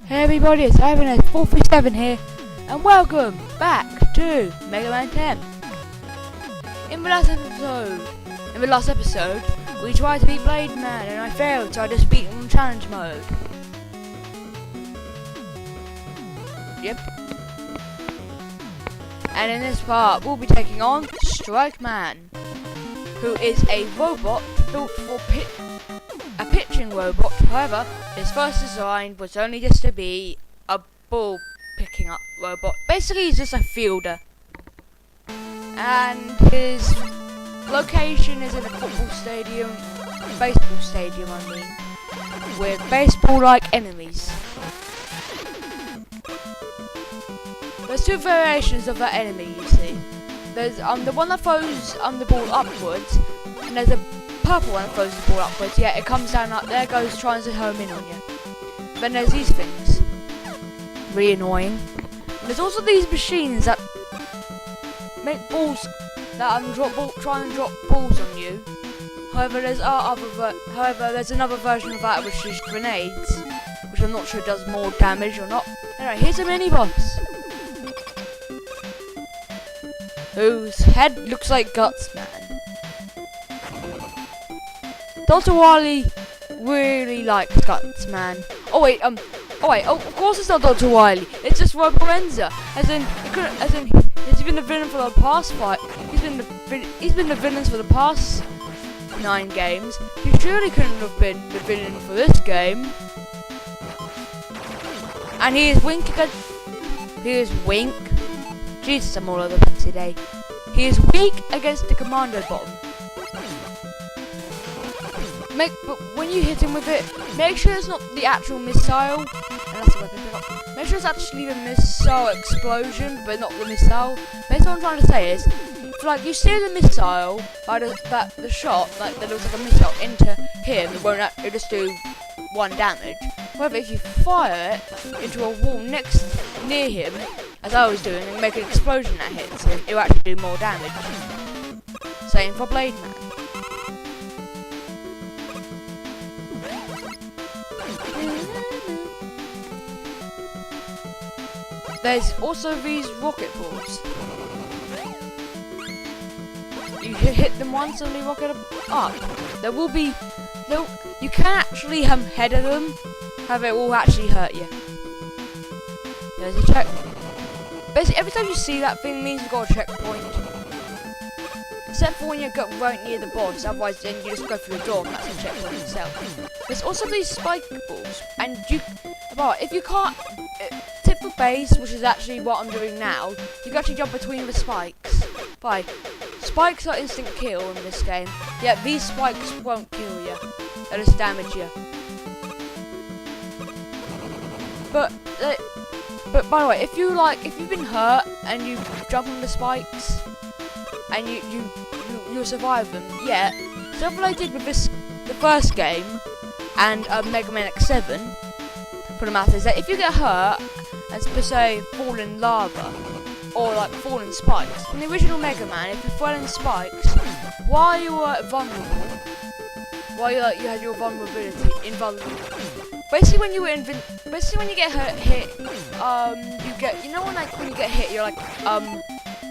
Hey everybody, it's MM10 here, and welcome back to Mega Man 10. In the last episode, we tried to beat Blade Man, and I failed, so I just beat him in challenge mode. Yep. And in this part, we'll be taking on Strike Man, who is a robot built for a pitching robot. However, his first design was only just to be a ball picking up robot. Basically, he's just a fielder. And his location is in a football stadium, baseball stadium I mean, with baseball-like enemies. There's two variations of that enemy, you see. There's the one that throws the ball upwards, and there's a purple one that throws the ball upwards. Yeah, it comes down up there, goes trying to home in on you. Then there's these things, really annoying. And there's also these machines that make balls that try and drop balls on you. However, there's another version of that which is grenades, which I'm not sure does more damage or not. Anyway, here's a mini boss whose head looks like Guts Man. Dr. Wily really likes Guts Man. Oh, of course it's not Dr. Wily. It's just Rob Lorenza. He's been the villain for the past fight. He's been the villain for the past 9 games. He surely couldn't have been the villain for this game. And he is Wink. Jesus, I'm all over the place today. He is weak against the commando bottom. But when you hit him with it, make sure it's not the actual missile. And that's the weapon pickup. Make sure it's actually the missile explosion, but not the missile. Basically, what I'm trying to say is, if you steer the missile by the shot, that looks like a missile, into him, it'll just do 1 damage. However, if you fire it into a wall near him, as I was doing, and make an explosion that hits him, it'll actually do more damage. Same for Blade Man. There's also these rocket balls. You hit them once and they rocket up. You can actually head at them, however it will actually hurt you. There's a check. Basically, every time you see that thing, means you've got a checkpoint. Except for when you get right near the boss, otherwise then you just go through the door and that's a checkpoint itself. There's also these spike balls, and if you can't tip for base, which is actually what I'm doing now, you can actually jump between the spikes. Spikes are instant kill in this game. Yeah, these spikes won't kill you; they'll just damage you. But by the way, if you've been hurt and you jump on the spikes and you survive them, yeah. So what I did with the first game and Mega Man X7, for the matter is that if you get hurt and per se fall in lava or fall in spikes, in the original Mega Man, if you fell in spikes while you were vulnerable, while you had your invulnerability. Basically, when you get hit, you get, when you get hit,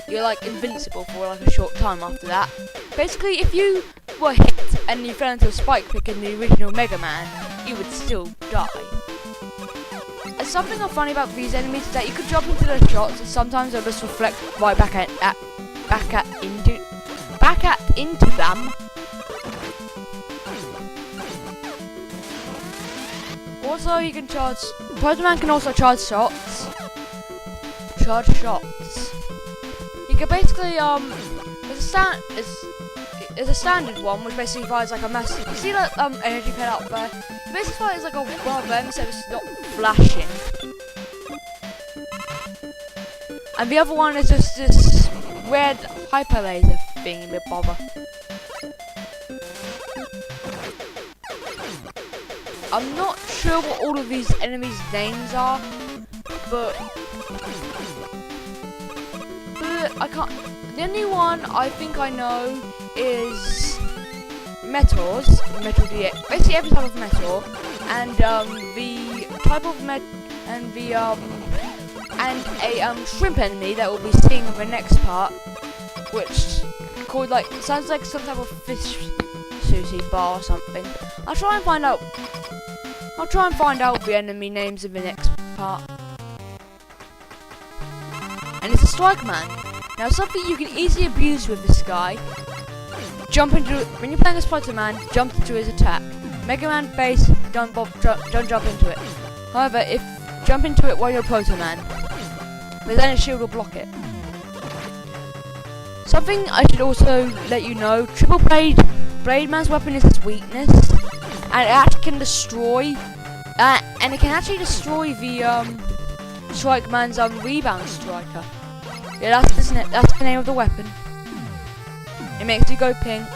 you're invincible for a short time after that. Basically, if you were hit and you fell into a spike pick in the original Mega Man, you would still die. And something funny about these enemies is that you could jump into their shots, and sometimes they'll just reflect right back into them. Also, he can charge. Spider-Man can also charge shots. He can basically there's a standard one which basically fires like a massive. You see that energy pad up there? He basically fires like one of them, so it's not flashing. And the other one is just this red hyper laser thing, a bit bother. I'm not sure what all of these enemies' names are, but I can't. The only one I think I know is Metal DX. Basically every type of metal, and the type of and a shrimp enemy that we'll be seeing in the next part, which called like sounds like some type of fish sushi bar or something. I'll try and find out the enemy names in the next part. And it's a strike man. Now something you can easily abuse with this guy. When you're playing as Spider-Man, jump into his attack. Mega Man base, don't jump into it. However, if jump into it while you're Proto-Man, but then his shield will block it. Something I should also let you know, Triple Blade Man's weapon is his weakness, and it actually can destroy, and it can actually destroy the Strike Man's rebound striker. Yeah, that's the name of the weapon. It makes you go ping.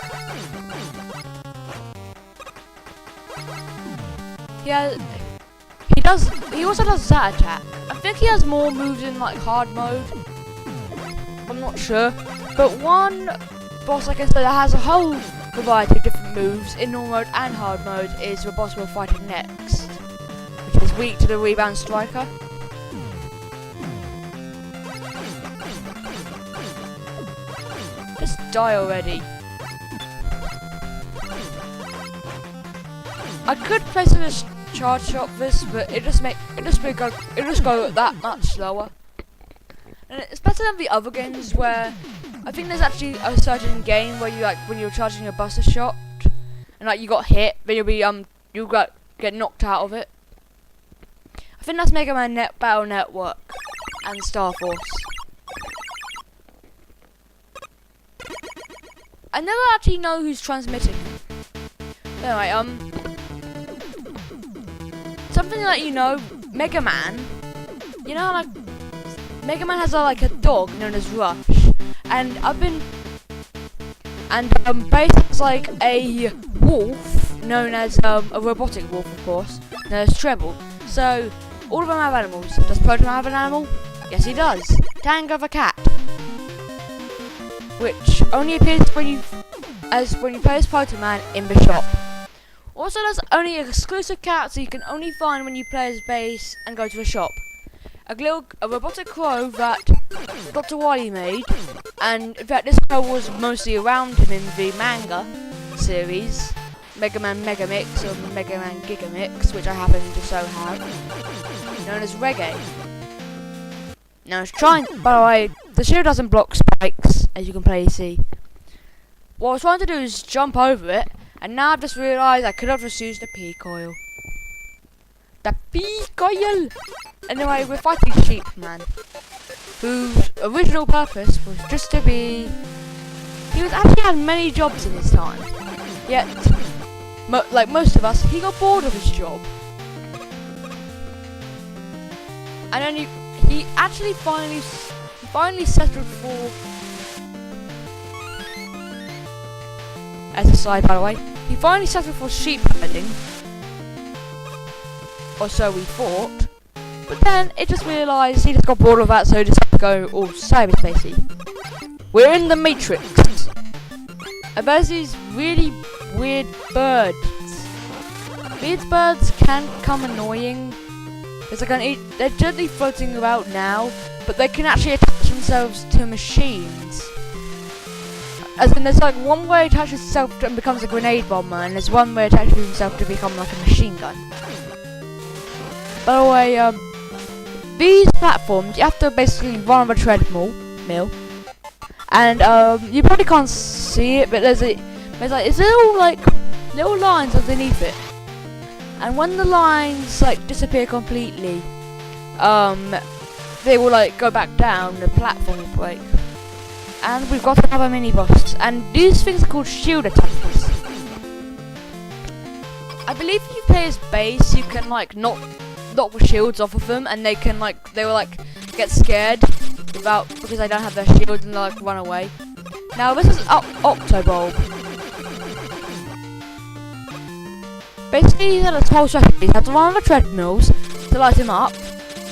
Yeah, he also does that attack. I think he has more moves in like hard mode. I'm not sure. But one boss, like I said, that has a whole variety of different moves in normal mode and hard mode is the boss we're fighting next, which is weak to the rebound striker. Just die already. I could place in a charge shot this, but it just go that much slower. And it's better than the other games where I think there's actually a certain game where you when you're charging a buster shot and like you got hit, then you'll get knocked out of it. I think that's Mega Man Battle Network and Star Force. I never actually know who's transmitting. Anyway, something that you know, Mega Man. You know, like Mega Man has like a dog known as Rush, and Base has like a wolf known as a robotic wolf, of course, known as Treble. So all of them have animals. Does Proton have an animal? Yes, he does. Tango the cat, which only appears when you play as Proton Man in the shop. Also, there's only exclusive cats that you can only find when you play as Base and go to the shop. A robotic crow that Dr. Wily made, and in fact this crow was mostly around him in the manga series, Mega Man Mega Mix or Mega Man Giga Mix, which I happen to so have, known as Reggae. Now it's trying, by the way, the shield doesn't block spikes, as you can plainly see. What I was trying to do is jump over it, and now I've just realised I could have just used the P-coil. The P-coil! Anyway, we're fighting Sheep Man, whose original purpose was just to be... He was actually had many jobs in his time, yet, like most of us, he got bored of his job. And then he actually finally settled for... As a side, by the way, he finally settled for sheep herding, or so we thought. But then it just realised he just got bored of that, so he decided to go all cyberspacey. We're in the Matrix, and there's these really weird birds. These birds can become annoying. They're gently floating about now, but they can actually attach themselves to machines. As in, there's like one way it attaches itself and becomes a grenade bomber, and there's one way it attaches itself to become like a machine gun. By the way, these platforms, you have to basically run on the treadmill, and you probably can't see it, but there's little lines underneath it, and when the lines like disappear completely, they will like go back down, the platform will break. And we've got another mini boss, and these things are called shield attackers. I believe if you play as Base, you can like knock the shields off of them, and they will get scared because they don't have their shields and like run away. Now this is Octobulb. Basically, he's had a whole strategy. He has to run on the treadmills to light him up,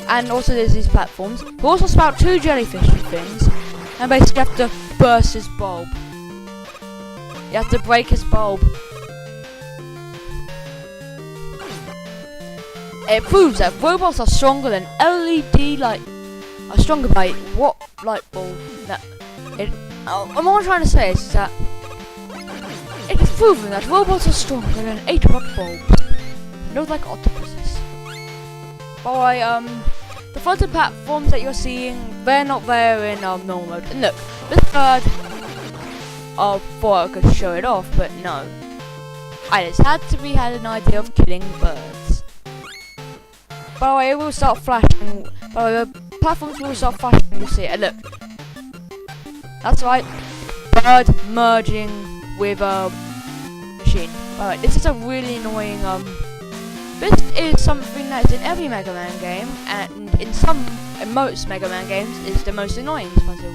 and also there's these platforms. We also spout two jellyfish things, and basically you have to burst his bulb. You have to break his bulb. it proves that robots are stronger than LED light. Are stronger by what light bulb? That it. What I'm trying to say is that it is proven that robots are stronger than 8-watt bulbs. Not like octopuses. By the floating platforms that you're seeing, they're not there in normal mode. And look, this bird. I thought I could show it off, but no. I just had an idea of killing birds. By the way, it will start flashing. By the way, the platforms will start flashing. You'll see it. Look, that's right. Bird merging with a machine. By the way, this is a really annoying This is something that's in every Mega Man game, and in most Mega Man games, is the most annoying puzzle.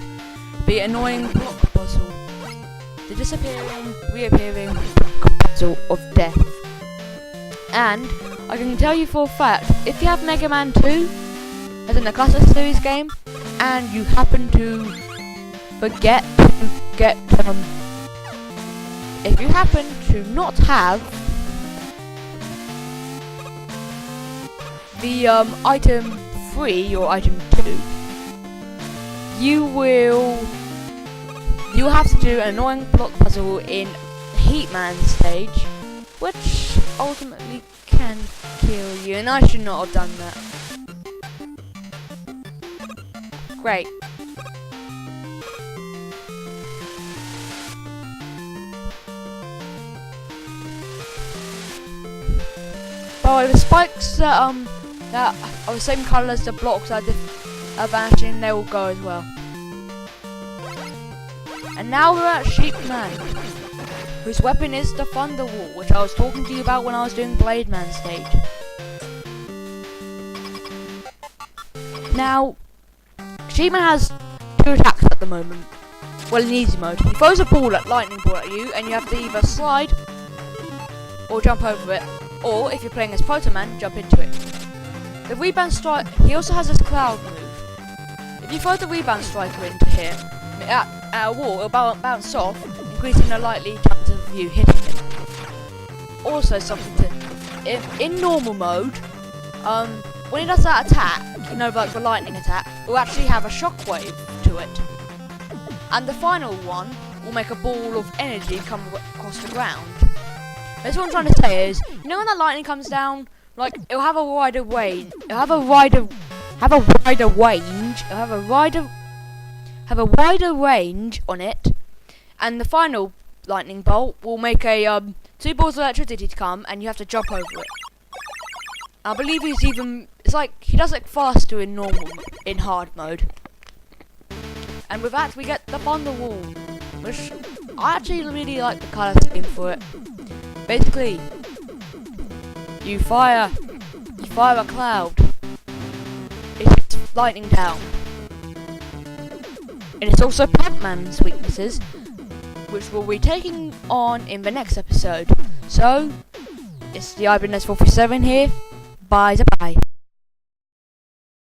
The annoying block puzzle. The disappearing, reappearing puzzle of death. And I can tell you for a fact, if you have Mega Man 2, as in the Classic Series game, and you happen to forget to get if you happen to not have the item 3 or item 2, you'll have to do an annoying block puzzle in Heatman stage, which ultimately can kill you, and I should not have done that. Great. By the spikes that are the same colour as the blocks that are vanishing, they will go as well. And now we're at Sheepman, whose weapon is the Thunder Wall, which I was talking to you about when I was doing Blade Man stage. Now, Sheepman has 2 attacks at the moment. Well, in easy mode, he throws a lightning ball at you, and you have to either slide or jump over it, or if you're playing as Proto Man, jump into it. The rebound strike. He also has this cloud move. If you throw the rebound striker into here at a wall, it'll bounce off, increasing the likely chance of you hitting it. Also, something to in normal mode, when he does that attack, you know, like the lightning attack, it will actually have a shockwave to it, and the final one will make a ball of energy come across the ground. That's what I'm trying to say is, you know when that lightning comes down, like it'll have a wider range. It'll have a wider range on it, and the final lightning bolt will make a 2 balls of electricity to come, and you have to jump over it. I believe it's like he does it faster in hard mode. And with that, we get the Thunder Wall, which I actually really like the colour scheme for it. Basically, you fire a cloud, it hits lightning down. And it's also Pump-Man's weaknesses, which we'll be taking on in the next episode. So, it's the Ibanez 437 here. Bye.